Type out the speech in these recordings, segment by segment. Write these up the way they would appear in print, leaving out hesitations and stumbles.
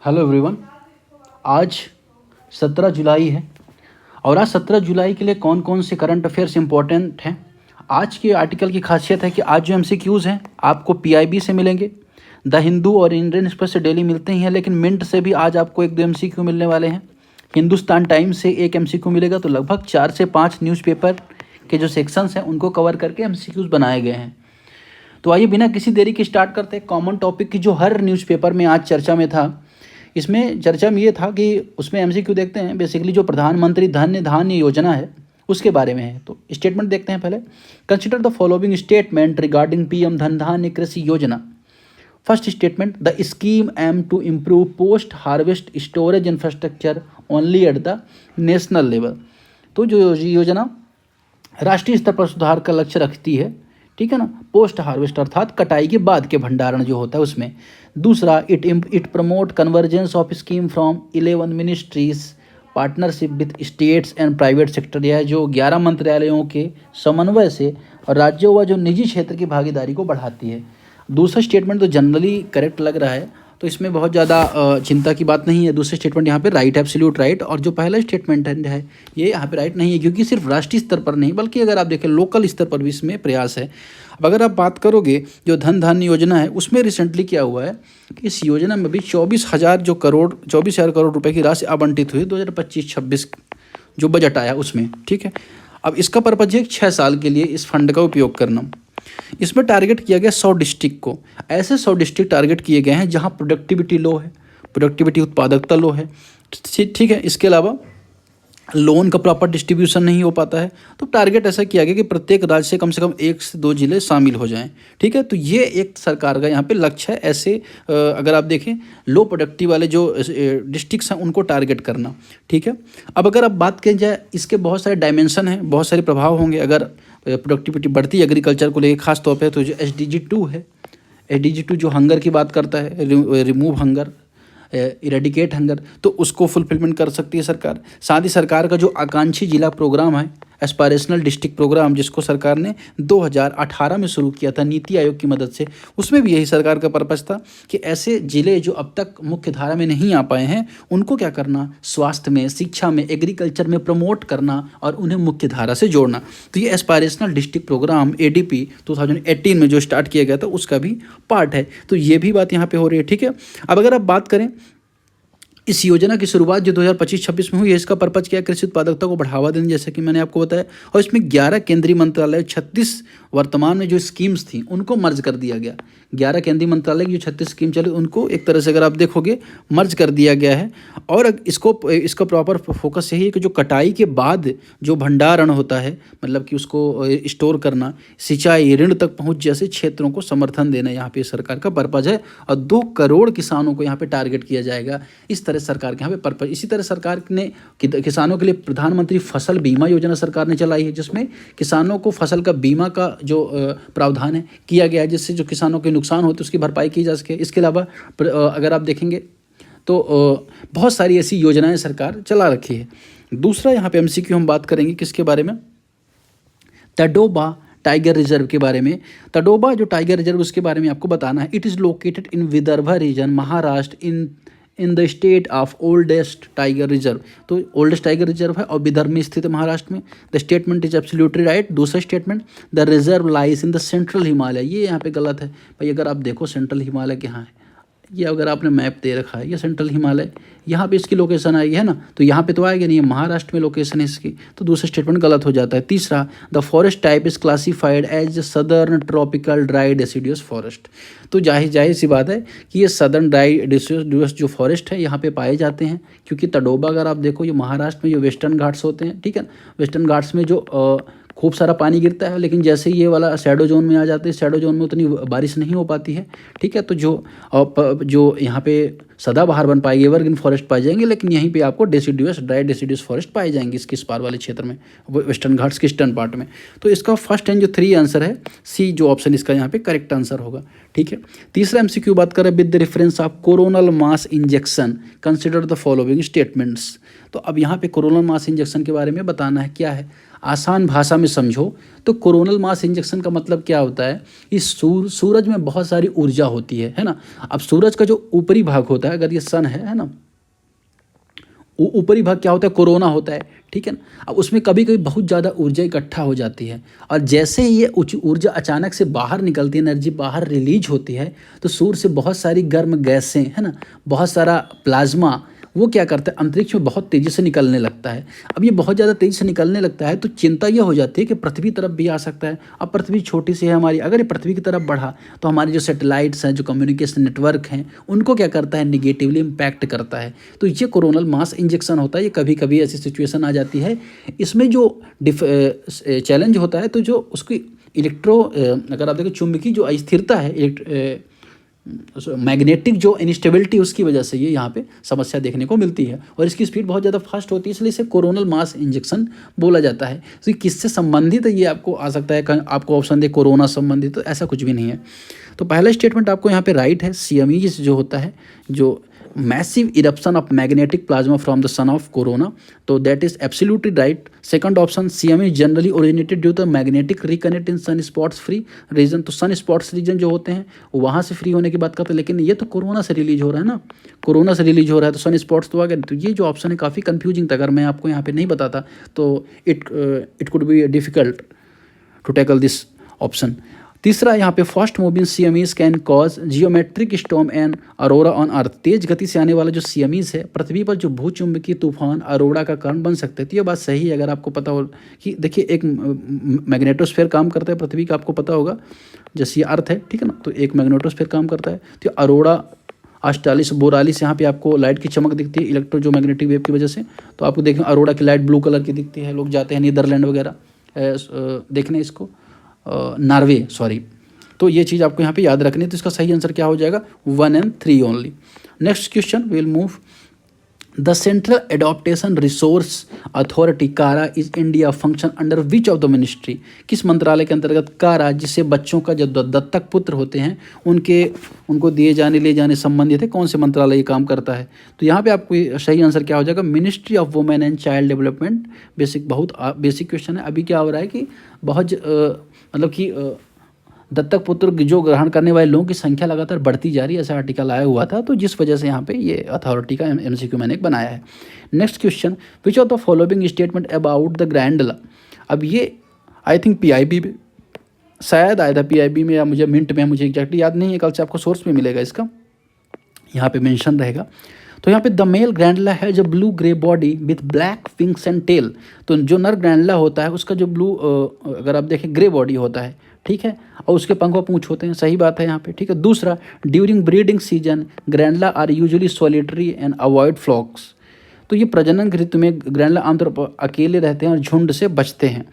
Hello everyone. आज 17 जुलाई है और आज 17 जुलाई के लिए कौन कौन से करंट अफेयर्स इंपॉर्टेंट हैं। आज के आर्टिकल की खासियत है कि आज जो एमसीक्यूज़ हैं आपको पीआईबी से मिलेंगे, द हिंदू और इंडियन एक्सप्रेस से डेली मिलते ही हैं, लेकिन मिंट से भी आज आपको एक दो एमसीक्यू मिलने वाले हैं। हिंदुस्तान टाइम्स से एक एमसीक्यू मिलेगा। तो लगभग 4 से 5 न्यूज़पेपर के जो सेक्शंस हैं उनको कवर करके एमसीक्यूज़ बनाए गए हैं। तो आइए बिना किसी देरी के स्टार्ट करते हैं। कॉमन टॉपिक की जो हर न्यूज़पेपर में आज चर्चा में था, इसमें चर्चा में ये था कि उसमें एमसीक्यू देखते हैं। बेसिकली जो प्रधानमंत्री धन्य धान्य योजना है उसके बारे में है। तो स्टेटमेंट देखते हैं पहले। Consider the following statement regarding PM Dhan Dhanya Krishi Yojana. First statement, the scheme aim to improve post harvest storage infrastructure only at the national level. तो जो योजना राष्ट्रीय स्तर पर सुधार का लक्ष्य रखती है, ठीक है ना, पोस्ट हार्वेस्ट अर्थात कटाई के बाद के भंडारण जो होता है उसमें। दूसरा, it promote convergence of scheme from 11 ministries partnership with states and private sector. यह जो 11 मंत्रालयों के समन्वय से और राज्यों व जो निजी क्षेत्र की भागीदारी को बढ़ाती है। दूसरा स्टेटमेंट तो जनरली करेक्ट लग रहा है, तो इसमें बहुत ज़्यादा चिंता की बात नहीं है। दूसरा स्टेटमेंट यहाँ पे राइट, एब्सोल्यूट राइट। और जो पहला स्टेटमेंट है ये यहाँ पे राइट नहीं है, क्योंकि सिर्फ राष्ट्रीय स्तर पर नहीं बल्कि अगर आप देखें लोकल स्तर पर भी इसमें प्रयास है। अब अगर आप बात करोगे जो धन धान्य योजना है उसमें रिसेंटली क्या हुआ है कि इस योजना में भी 24,000 करोड़ रुपए की राशि आवंटित हुई 2025-26 जो बजट आया उसमें, ठीक है। अब इसका पर्पज है 6 साल के लिए इस फंड का उपयोग करना। इसमें टारगेट किया गया 100 डिस्ट्रिक्ट को। ऐसे 100 डिस्ट्रिक्ट टारगेट किए गए हैं जहां प्रोडक्टिविटी लो है, प्रोडक्टिविटी उत्पादकता लो है, ठीक है। इसके अलावा लोन का प्रॉपर डिस्ट्रीब्यूशन नहीं हो पाता है। तो टारगेट ऐसा किया गया कि प्रत्येक राज्य से कम 1 से 2 जिले शामिल हो जाएं, ठीक है। तो ये एक सरकार का यहाँ पे लक्ष्य है। ऐसे अगर आप देखें लो प्रोडक्टिव वाले जो डिस्ट्रिक्ट्स हैं उनको टारगेट करना, ठीक है। अब अगर आप बात की जाए इसके बहुत सारे डायमेंशन हैं, बहुत सारे प्रभाव होंगे अगर प्रोडक्टिविटी बढ़ती है एग्रीकल्चर को लेकर खास तौर पे। तो जो SDG 2 है, SDG 2 जो हंगर की बात करता है, रिमूव हंगर, इरेडिकेट हंगर, तो उसको फुलफिलमेंट कर सकती है सरकार। साथ ही सरकार का जो आकांक्षी जिला प्रोग्राम है, एस्पायरेशनल डिस्ट्रिक्ट प्रोग्राम, जिसको सरकार ने 2018 में शुरू किया था नीति आयोग की मदद से, उसमें भी यही सरकार का पर्पस था कि ऐसे जिले जो अब तक मुख्य धारा में नहीं आ पाए हैं उनको क्या करना, स्वास्थ्य में, शिक्षा में, एग्रीकल्चर में प्रमोट करना और उन्हें मुख्य धारा से जोड़ना। तो ये एस्पायरेशनल डिस्ट्रिक्ट प्रोग्राम ADP 2018 में जो स्टार्ट किया गया था उसका भी पार्ट है। तो ये भी बात यहाँ पे हो रही है, ठीक है। अब अगर आप बात करें इस योजना की शुरुआत जो 2025-26 में हुई है, इसका पर्पज क्या है, कृषि उत्पादकता को बढ़ावा देना, जैसे कि मैंने आपको बताया। और इसमें 11 केंद्रीय मंत्रालय, 36 वर्तमान में जो स्कीम्स थी उनको मर्ज कर दिया गया। 11 केंद्रीय मंत्रालय की जो 36 स्कीम चली उनको एक तरह से अगर आप देखोगे मर्ज कर दिया गया है। और इसका प्रॉपर फोकस यही है कि जो कटाई के बाद जो भंडारण होता है, मतलब कि उसको स्टोर करना, सिंचाई, ऋण तक पहुँच जैसे क्षेत्रों को समर्थन देना यहाँ पे सरकार का पर्पज है। और 2 करोड़ किसानों को यहाँ पे टारगेट किया जाएगा। इस तरह सरकार के यहाँ पे पर्पज। इसी तरह सरकार ने किसानों के लिए प्रधानमंत्री फसल बीमा योजना सरकार ने चलाई है, जिसमें किसानों को फसल का बीमा का जो प्रावधान है किया गया है, जिससे जो किसानों के नुकसान होते उसकी भरपाई की जा सके। इसके अलावा अगर आप देखेंगे तो बहुत सारी ऐसी योजनाएं सरकार चला रखी है। दूसरा यहाँ पे MCQ हम बात करेंगे किसके बारे में, तडोबा टाइगर रिजर्व के बारे में। तडोबा जो टाइगर रिजर्व उसके बारे में आपको बताना है। It is located in Vidarbha region, Maharashtra, in the state of oldest tiger reserve. तो ओल्डेस्ट टाइगर रिजर्व है और विदर्भ में स्थित है, महाराष्ट्र में। The statement is absolutely right. दूसरा statement, the reserve lies in the central Himalaya. ये यहाँ पे गलत है भाई। अगर आप देखो सेंट्रल हिमालय कहाँ है, ये अगर आपने मैप दे रखा है, ये सेंट्रल हिमालय यहाँ पे इसकी लोकेशन आएगी, है ना। तो यहाँ पे तो आएगी नहीं, महाराष्ट्र में लोकेशन है इसकी। तो दूसरा स्टेटमेंट गलत हो जाता है। तीसरा, the forest type is classified as southern tropical dry deciduous forest. तो जाहिर सी बात है कि ये सदर्न ड्राई डेसिडियस जो फॉरेस्ट है यहाँ पे पाए जाते हैं, क्योंकि तडोबा अगर आप देखो ये महाराष्ट्र में जो वेस्टर्न घाट्स होते हैं, ठीक है, वेस्टर्न घाट्स में जो खूब सारा पानी गिरता है, लेकिन जैसे ही ये वाला शैडो जोन में आ जाते हैं, शैडो जोन में उतनी बारिश नहीं हो पाती है, ठीक है। तो जो यहाँ पे सदाबहार बन पाएगी, एवरग्रीन फॉरेस्ट पाए जाएंगे, लेकिन यहीं पे आपको डेसिडियस ड्राई डेसिडियस फॉरेस्ट पाए जाएंगे इसके इस पार वाले क्षेत्र में, वेस्टर्न घाट्स के ईस्टर्न पार्ट में। तो इसका फर्स्ट एंड जो 3 आंसर है C जो ऑप्शन इसका यहाँ पे करेक्ट आंसर होगा, ठीक है। तीसरा MCQ बात करें, with the reference of coronal mass injection consider the following statements. तो अब यहाँ पे कोरोनल मास इंजेक्शन के बारे में बताना है क्या है। आसान भाषा में समझो तो कोरोनल मास इंजेक्शन का मतलब क्या होता है, इस सूरज में बहुत सारी ऊर्जा होती है ना। अब सूरज का जो ऊपरी भाग होता है, अगर ये सन है ना, ऊपरी भाग क्या होता है, कोरोना होता है, ठीक है ना। अब उसमें कभी कभी बहुत ज़्यादा ऊर्जा इकट्ठा हो जाती है, और जैसे ही ये ऊर्जा अचानक से बाहर निकलती है, एनर्जी बाहर रिलीज होती है, तो सूर्य से बहुत सारी गर्म गैसें, है ना, बहुत सारा प्लाज्मा, वो क्या करता है, अंतरिक्ष में बहुत तेज़ी से निकलने लगता है। अब ये बहुत ज़्यादा तेज़ी से निकलने लगता है तो चिंता ये हो जाती है कि पृथ्वी तरफ भी आ सकता है। अब पृथ्वी छोटी सी है हमारी, अगर ये पृथ्वी की तरफ बढ़ा तो हमारे जो सैटेलाइट्स हैं, जो कम्युनिकेशन नेटवर्क हैं, उनको क्या करता है, निगेटिवली इम्पैक्ट करता है। तो ये कोरोनल मास इंजेक्शन होता है। ये कभी कभी ऐसी सिचुएशन आ जाती है। इसमें जो चैलेंज होता है, तो जो उसकी अगर आप देखें चुंबकीय जो अस्थिरता है, मैग्नेटिक जो इनस्टेबिलिटी, उसकी वजह से ये यहाँ पे समस्या देखने को मिलती है। और इसकी स्पीड बहुत ज़्यादा फास्ट होती है, इसलिए इसे कोरोनल मास इंजेक्शन बोला जाता है। तो ये किससे संबंधित है, ये आपको आ सकता है, आपको ऑप्शन दे कोरोना संबंधित, तो ऐसा कुछ भी नहीं है। तो पहला स्टेटमेंट आपको यहाँ पे राइट है। CME जो होता है, जो massive eruption of magnetic plasma from the sun of corona, तो that is absolutely right. Second option, CME generally originated due to magnetic reconnect in sun spots free region. तो सन स्पॉट्स रीजन जो होते हैं वहाँ से free होने की बात करते हैं, लेकिन ये तो कोरोना से रिलीज हो रहा है ना, कोरोना से रिलीज हो रहा है, तो सन स्पॉट्स तो आ गए। तो ये जो ऑप्शन है काफ़ी कंफ्यूजिंग था, अगर मैं आपको यहाँ पे नहीं बताता तो it could be difficult to tackle this option. तीसरा यहाँ पे fast moving CMEs can cause geometric storm and aurora on earth. तेज गति से आने वाला जो CMEs है, पृथ्वी पर जो भूचुंबकीय तूफान अरोरा का कारण बन सकते हैं। तो ये बात सही है, अगर आपको पता हो कि देखिए एक मैग्नेटोस्फीयर काम करता है पृथ्वी का, आपको पता होगा, जैसे ये अर्थ है, ठीक है ना, तो एक मैग्नेटोस्फीयर काम करता है। तो अरोरा 48-42 यहाँ पे आपको लाइट की चमक दिखती है इलेक्ट्रो जो मैग्नेटिक वेव की वजह से। तो आपको देखें अरोरा की लाइट ब्लू कलर की दिखती है। लोग जाते हैं नीदरलैंड वगैरह देखने इसको, नॉर्वे सॉरी। तो ये चीज़ आपको यहाँ पे याद रखनी है। तो इसका सही आंसर क्या हो जाएगा, 1 and 3 only. Next question will move. The central adaptation resource authority CARA is India function under which of the ministry. किस मंत्रालय के अंतर्गत कारा, जिससे बच्चों का जो दत्तक पुत्र होते हैं उनको दिए जाने ले जाने संबंधित है, कौन से मंत्रालय ये काम करता है। तो यहाँ पे आपको सही आंसर क्या हो जाएगा, ministry of women and child development. बहुत बेसिक क्वेश्चन है। अभी क्या हो रहा है कि बहुत मतलब कि दत्तक पुत्र जो ग्रहण करने वाले लोगों की संख्या लगातार बढ़ती जा रही है, ऐसा आर्टिकल आया हुआ था, तो जिस वजह से यहाँ पे ये अथॉरिटी का MCQ मैंने एक बनाया है। Next question, which of the following statement about the grandala. अब ये आई थिंक PIB में शायद आया था, PIB में या मुझे मिंट में, मुझे एग्जैक्टली याद नहीं है, कल से आपको सोर्स में मिलेगा, इसका यहाँ पे मेंशन रहेगा। तो यहाँ पे द मेल ग्रैंडला है जो blue grey body with black wings and tail. तो जो नर ग्रैंडला होता है उसका जो ब्लू अगर आप देखें ग्रे बॉडी होता है, ठीक है, और उसके पंख व पूंछ होते हैं, सही बात है यहाँ पे, ठीक है। दूसरा, during breeding season grandala are usually solitary and avoid flocks. तो ये प्रजनन के ऋतु में ग्रैंडला आमतौर पर अकेले रहते हैं और झुंड से बचते हैं।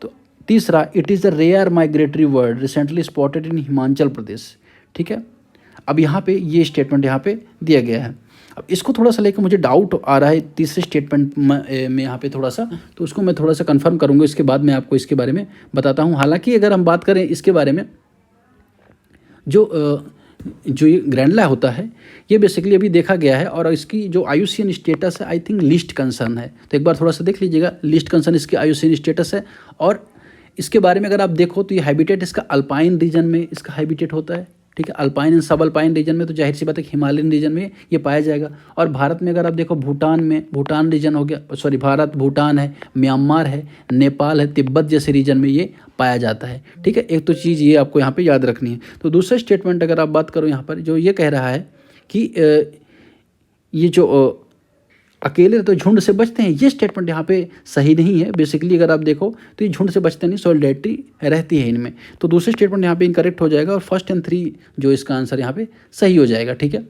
तो तीसरा, it is the rare migratory bird recently spotted in Himachal Pradesh, ठीक है। अब यहाँ पे ये स्टेटमेंट यहाँ पे दिया गया है। अब इसको थोड़ा सा लेकर मुझे डाउट आ रहा है तीसरे स्टेटमेंट में यहाँ पे थोड़ा सा, तो उसको मैं थोड़ा सा कंफर्म करूँगा, इसके बाद मैं आपको इसके बारे में बताता हूँ। हालांकि अगर हम बात करें इसके बारे में, जो ये ग्रैंडला होता है ये बेसिकली अभी देखा गया है, और इसकी जो IUCN स्टेटस है आई थिंक लिस्ट कंसर्न है। तो एक बार थोड़ा सा देख लीजिएगा, लिस्ट कंसर्न इसकी IUCN स्टेटस है। और इसके बारे में अगर आप देखो तो ये हैबिटेट इसका अल्पाइन रीजन में इसका हैबिटेट होता है, ठीक है, अल्पाइन एंड सब अल्पाइन रीजन में, तो जाहिर सी बात है हिमालयन रीजन में ये पाया जाएगा। और भारत में अगर आप देखो भूटान रीजन हो गया, सॉरी भारत, भूटान है, म्यांमार है, नेपाल है, तिब्बत जैसे रीजन में ये पाया जाता है, ठीक है। एक तो चीज़ ये आपको यहाँ पे याद रखनी है। तो दूसरा स्टेटमेंट अगर आप बात करो यहाँ पर, जो ये कह रहा है कि ये जो अकेले तो झुंड से बचते हैं, ये स्टेटमेंट यहाँ पे सही नहीं है। बेसिकली अगर आप देखो तो ये झुंड से बचते नहीं, सॉलिडेरिटी रहती है इनमें। तो दूसरे स्टेटमेंट यहाँ पे इनकरेक्ट हो जाएगा, और 1 और 3 जो इसका आंसर यहाँ पे सही हो जाएगा, ठीक है।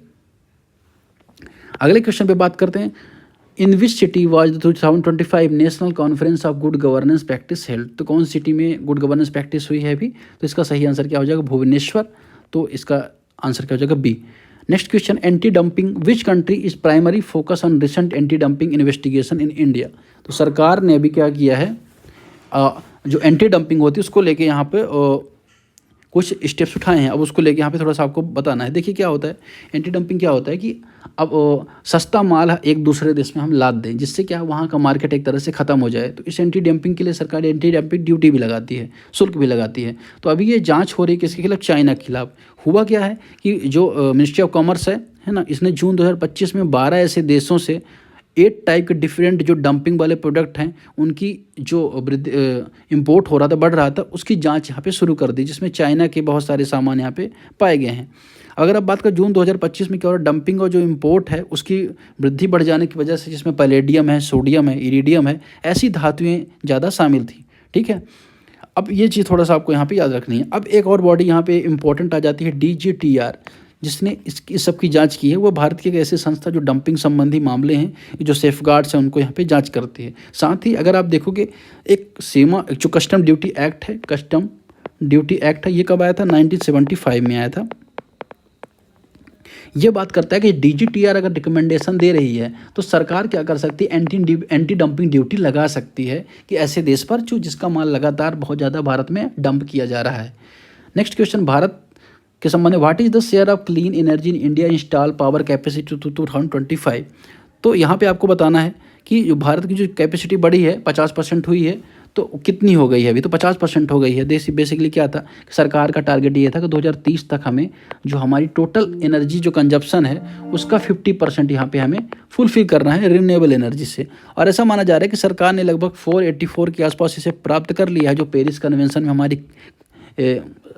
अगले क्वेश्चन पे बात करते हैं। In which city was the 2025 national conference of good governance practice held. तो कौन सिटी में गुड गवर्नेंस प्रैक्टिस हुई है अभी, तो इसका सही आंसर क्या हो जाएगा, भुवनेश्वर। तो इसका आंसर क्या हो जाएगा, B। Next question, anti dumping which country is primary focus on recent anti dumping investigation in India. तो सरकार ने अभी क्या किया है, जो एंटी डंपिंग होती है उसको लेके यहाँ पे कुछ स्टेप्स उठाए हैं, अब उसको लेके यहाँ पे थोड़ा सा आपको बताना है। देखिए क्या होता है, एंटी डंपिंग क्या होता है कि अब सस्ता माल एक दूसरे देश में हम लाद दें, जिससे क्या वहाँ का मार्केट एक तरह से ख़त्म हो जाए। तो इस एंटी डंपिंग के लिए सरकार एंटी डंपिंग ड्यूटी भी लगाती है, शुल्क भी लगाती है। तो अभी ये जांच हो रही है किसके खिलाफ, चाइना के खिलाफ। हुआ क्या है कि जो मिनिस्ट्री ऑफ कॉमर्स है ना, इसने जून 2025 में 12 ऐसे देशों से 8 टाइप के डिफरेंट जो डंपिंग वाले प्रोडक्ट हैं उनकी जो इम्पोर्ट हो रहा था, बढ़ रहा था, उसकी जांच यहाँ पे शुरू कर दी, जिसमें चाइना के बहुत सारे सामान यहाँ पे पाए गए हैं। अगर आप बात करें जून 2025 में क्या हो रहा है, डंपिंग और जो इम्पोर्ट है उसकी वृद्धि बढ़ जाने की वजह से, जिसमें पैलेडियम है, सोडियम है, इरिडियम है, ऐसी धातुएँ ज़्यादा शामिल थी। ठीक है, अब ये चीज़ थोड़ा सा आपको यहाँ पे याद रखनी है। अब एक और बॉडी यहाँ पे इंपॉर्टेंट आ जाती है, DGTR, जिसने इस सब की जांच की है। वो भारत की एक ऐसी संस्था जो डंपिंग संबंधी मामले हैं, जो सेफगार्ड्स हैं, उनको यहाँ पे जांच करती है। साथ ही अगर आप देखोगे एक सीमा, जो कस्टम ड्यूटी एक्ट है, कस्टम ड्यूटी एक्ट है, ये कब आया था, 1975 में आया था। ये बात करता है कि DGTR अगर रिकमेंडेशन दे रही है तो सरकार क्या कर सकती है, एंटी डंपिंग ड्यूटी लगा सकती है कि ऐसे देश पर जो जिसका माल लगातार बहुत ज़्यादा भारत में डंप किया जा रहा है। नेक्स्ट क्वेश्चन भारत के संबंध में, what is the share of clean energy in India install power capacity to 2025। तो यहाँ पे आपको बताना है कि जो भारत की जो कैपेसिटी बढ़ी है 50% हुई है, तो कितनी हो गई है अभी, तो 50% हो गई है। बेसिकली क्या था, सरकार का टारगेट ये था कि 2030 तक हमें जो हमारी टोटल एनर्जी जो कंजप्शन है उसका 50% यहाँ पे हमें फुलफिल करना है रिन्यूएबल एनर्जी से। और ऐसा माना जा रहा है कि सरकार ने लगभग 484 के आसपास इसे प्राप्त कर लिया है, जो पेरिस कन्वेंशन में हमारी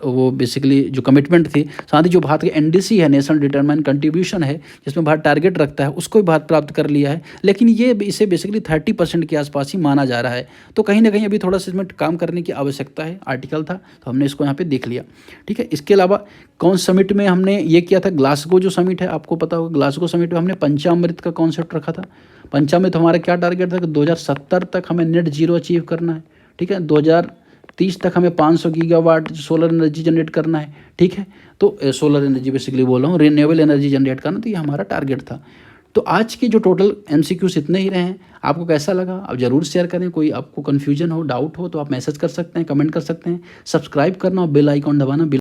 वो बेसिकली जो कमिटमेंट थी। साथ ही जो भारत के NDC है, नेशनल डिटरमाइंड कंट्रीब्यूशन है, जिसमें भारत टारगेट रखता है, उसको भी भारत प्राप्त कर लिया है। लेकिन ये इसे बेसिकली 30% के आसपास ही माना जा रहा है। तो कहीं ना कहीं अभी थोड़ा सा इसमें काम करने की आवश्यकता है। आर्टिकल था तो हमने इसको यहाँ पे देख लिया। ठीक है, इसके अलावा कौन समिट में हमने ये किया था, ग्लासगो जो समिट है, आपको पता होगा ग्लासगो समिट में हमने पंचामृत का कॉन्सेप्ट रखा था। पंचामृत हमारा क्या टारगेट था कि 2070 तक हमें नेट जीरो अचीव करना है। ठीक है, 2030 तक हमें 500 गीगावाट सोलर एनर्जी जनरेट करना है। ठीक है, तो सोलर एनर्जी बेसिकली बोल रहा हूँ, रिन्यूएबल एनर्जी जनरेट करना, तो ये हमारा टारगेट था। तो आज के जो टोटल MCQs इतने ही रहे हैं। आपको कैसा लगा आप ज़रूर शेयर करें। कोई आपको कन्फ्यूजन हो, डाउट हो, तो आप मैसेज कर सकते हैं, कमेंट कर सकते हैं। सब्सक्राइब करना और बेल आइकॉन दबाना